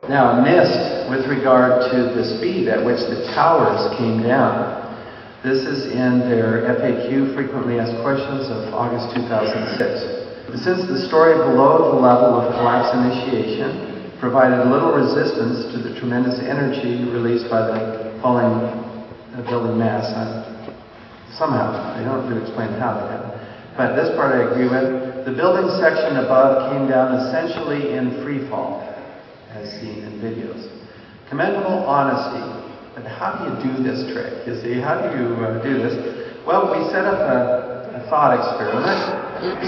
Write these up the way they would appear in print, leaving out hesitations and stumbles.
Now, NIST, with regard to the speed at which the towers came down, this is in their FAQ, Frequently Asked Questions, of August 2006. Since the story below the level of collapse initiation provided little resistance to the tremendous energy released by the falling building mass, somehow, they don't really explain how that happened, but this part I agree with. The building section above came down essentially in free fall, as seen in videos. Commendable honesty. But how do you do this trick? You see, how do you do this? Well, we set up a thought experiment.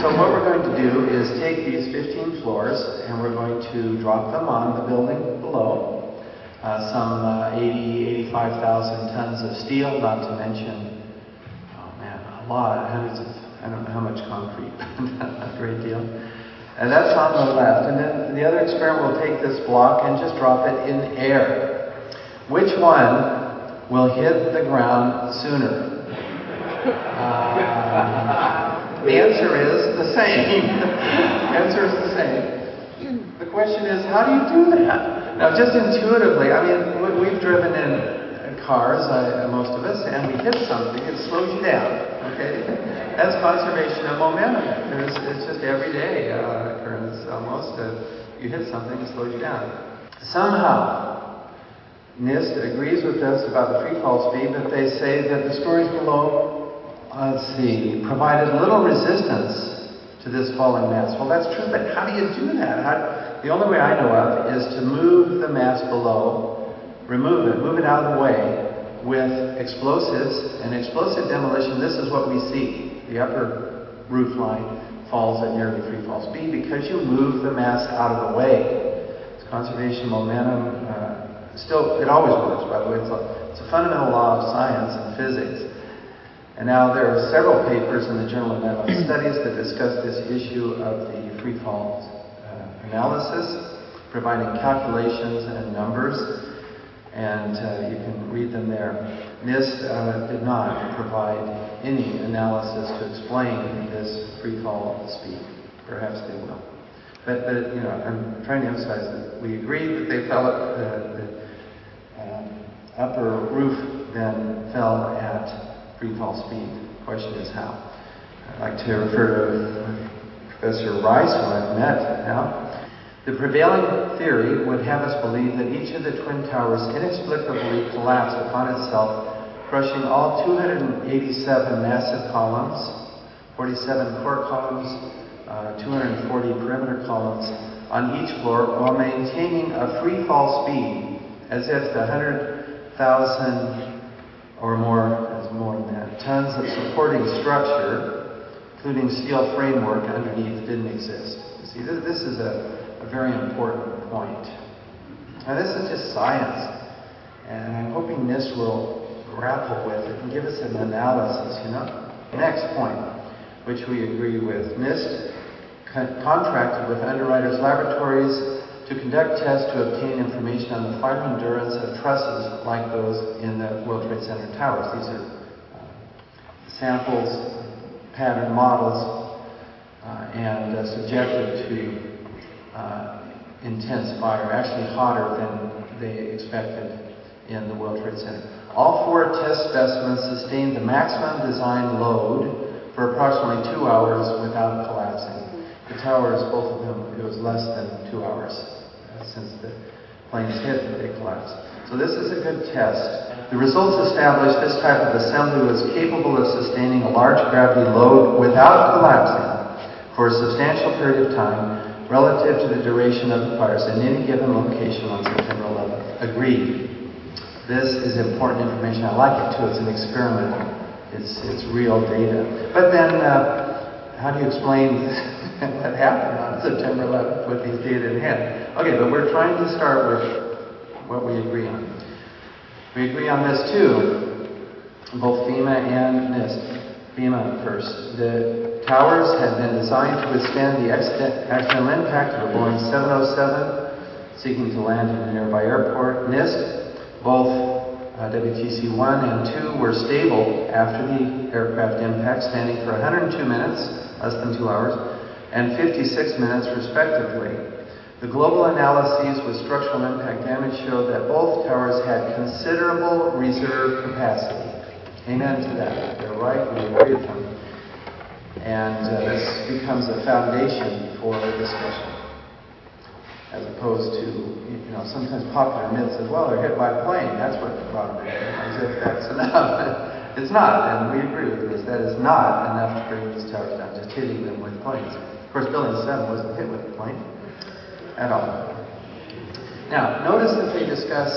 So what we're going to do is take these 15 floors and we're going to drop them on the building below. Some 85,000 tons of steel, not to mention, a lot, hundreds of, I don't know how much concrete, a great deal. And that's on the left. And then the other experiment will take this block and just drop it in air. Which one will hit the ground sooner? The answer is the same. The answer is the same. The question is, how do you do that? Now, just intuitively, I mean, we've driven in cars, most of us, and we hit something, it slows you down, okay? That's conservation of momentum. It's just everyday occurrence almost. You hit something, it slows you down. Somehow, NIST agrees with us about the free fall speed, but they say that the stories below, provided little resistance to this falling mass. Well, that's true, but how do you do that? The only way I know of is to move the mass below, move it out of the way with explosives. And explosive demolition, this is what we see. The upper roof line falls at nearly free fall speed because you move the mass out of the way. It's conservation momentum. Still, it always works, by the way. It's a fundamental law of science and physics. And now there are several papers in the Journal of Medical Studies that discuss this issue of the free fall analysis, providing calculations and numbers, and you can read them there. NIST did not provide any analysis to explain this free fall speed. Perhaps they will. But I'm trying to emphasize that we agree that they fell at the upper roof then fell at free fall speed. The question is how. I'd like to refer to Professor Rice, who I've met now. The prevailing theory would have us believe that each of the twin towers inexplicably collapsed upon itself, crushing all 287 massive columns, 47 core columns, 240 perimeter columns on each floor, while maintaining a free fall speed, as if the 100,000 or more, as more than that, tons of supporting structure, including steel framework underneath, didn't exist. You see, this is a very important point. Now, this is just science, and I'm hoping NIST will grapple with it and give us an analysis, Next point, which we agree with. NIST contracted with Underwriters Laboratories to conduct tests to obtain information on the fire endurance of trusses like those in the World Trade Center towers. These are samples, pattern models, and subjected to intense fire, actually hotter than they expected in the World Trade Center. All 4 test specimens sustained the maximum design load for approximately 2 hours without collapsing. The towers, both of them, it was less than 2 hours since the planes hit that they collapsed. So this is a good test. The results established this type of assembly was capable of sustaining a large gravity load without collapsing for a substantial period of time relative to the duration of the fires in any given location on September 11th. Agreed. This is important information. I like it too. It's an experiment. It's real data. But then, how do you explain what happened on September 11th with these data in hand? Okay, but we're trying to start with what we agree on. We agree on this too, both FEMA and NIST. FEMA first. The towers had been designed to withstand the accidental impact of a Boeing 707 seeking to land in a nearby airport. NIST, both WTC-1 and 2 were stable after the aircraft impact, standing for 102 minutes, less than 2 hours, and 56 minutes respectively. The global analyses with structural impact damage showed that both towers had considerable reserve capacity. Amen to that. They're right, we agree with them. And this becomes a foundation for discussion, as opposed to, sometimes popular myths as well. They're hit by a plane. That's what brought them in, as if that's enough. It's not, and we agree with this. That is not enough to bring these towers down, just hitting them with planes. Of course, Building 7 wasn't hit with a plane at all. Now, notice that they discuss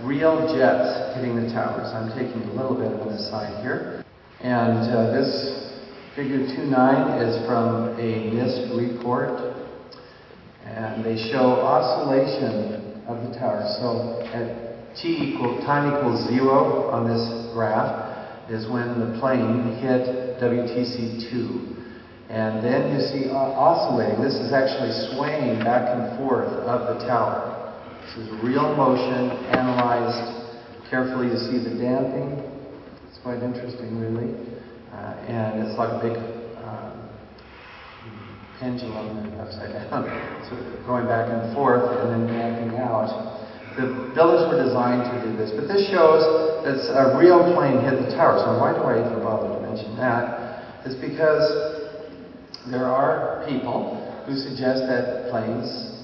real jets hitting the towers. I'm taking a little bit of an aside here. And this figure 2.9 is from a NIST report. And they show oscillation of the tower. So at time equals 0 on this graph is when the plane hit WTC2. And then you see oscillating. This is actually swaying back and forth of the tower. This is real motion, analyzed carefully. You see the damping. It's quite interesting, really. And it's like a big pendulum upside down, so going back and forth and then damping out. The builders were designed to do this, but this shows that a real plane hit the tower. So why do I even bother to mention that? It's because there are people who suggest that planes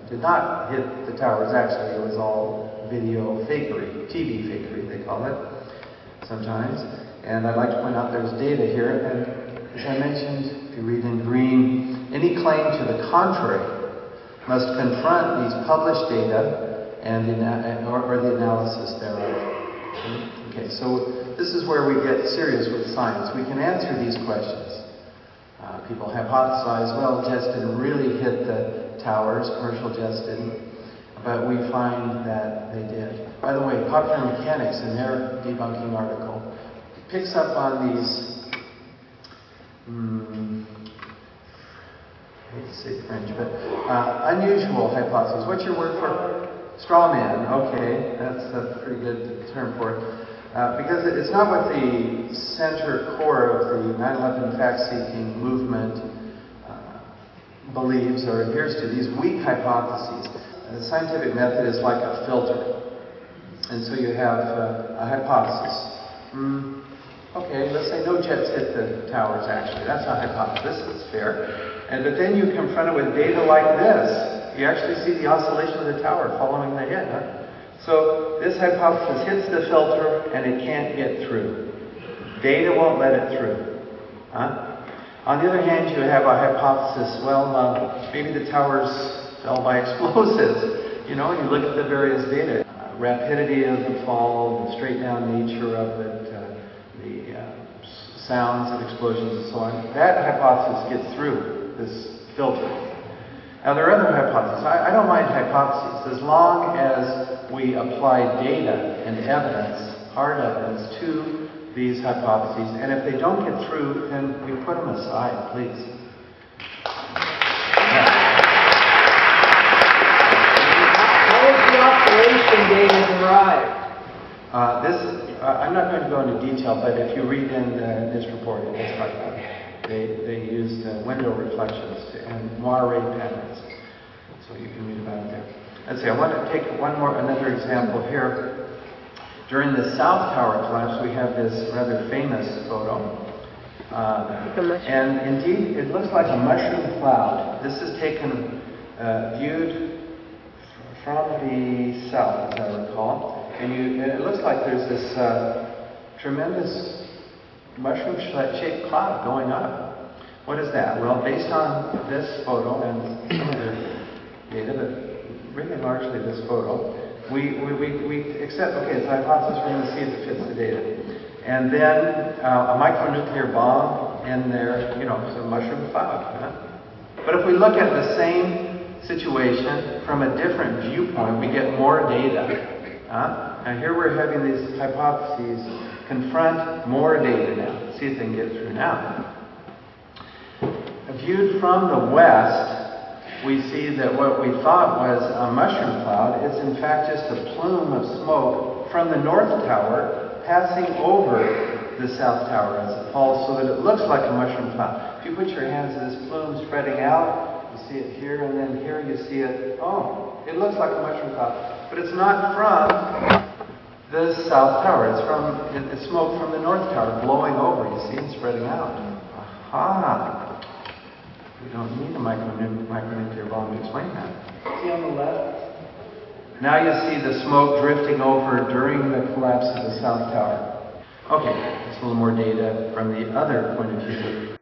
did not hit the towers. Actually, it was all video fakery, TV fakery, they call it sometimes. And I'd like to point out there's data here, and as I mentioned, if you read in green, any claim to the contrary must confront these published data and or the analysis thereof. Okay, so this is where we get serious with science. We can answer these questions. People hypothesize, well, jets didn't really hit the towers, commercial jets didn't, but we find that they did. By the way, Popular Mechanics, in their debunking article, picks up on these, I hate to say fringe, but unusual hypotheses. What's your word for straw man? Okay, that's a pretty good term for it. Because it's not what the center core of the 9/11 fact-seeking movement believes or adheres to, these weak hypotheses. The scientific method is like a filter. And so you have a hypothesis. Okay, let's say no jets hit the towers actually. That's a hypothesis, it's fair. But then you confront it with data like this. You actually see the oscillation of the tower following the hit. Huh? So this hypothesis hits the filter and it can't get through. Data won't let it through. Huh? On the other hand, you have a hypothesis, well, maybe the towers fell by explosives. You look at the various data. Rapidity of the fall, the straight down nature of it, the sounds of explosions and so on. That hypothesis gets through this filter. Now there are other hypotheses. I don't mind hypotheses as long as we apply data and evidence, hard evidence, to these hypotheses. And if they don't get through, then we put them aside, please. How was the operation data derived? I'm not going to go into detail, but if you read in this report, it's talked about it. They used window reflections and moire patterns. So you can read about it there. Let's see, I want to take another example here. During the South Tower collapse, we have this rather famous photo. And indeed, it looks like a mushroom cloud. This is taken, viewed from the south, as I recall. And it looks like there's this tremendous mushroom-shaped cloud going up. What is that? Well, based on this photo and some of the data, but really largely this photo, we accept, okay, it's a hypothesis, we're going to see if it fits the data. And then a micronuclear bomb in there, it's a mushroom cloud. Huh? But if we look at the same situation from a different viewpoint, we get more data. Now here we're having these hypotheses confront more data now. See if they can get through now. Viewed from the west, we see that what we thought was a mushroom cloud is in fact just a plume of smoke from the north tower passing over the south tower as it falls, so that it looks like a mushroom cloud. If you put your hands to this plume spreading out, You see it here, and then here you see it. Oh, it looks like a mushroom cloud, but it's not from the south tower. It's smoke from the north tower blowing over, you see, and spreading out. Aha! We don't need a micronuclear bomb to explain that. See on the left? Now you see the smoke drifting over during the collapse of the south tower. Okay, that's a little more data from the other point of view.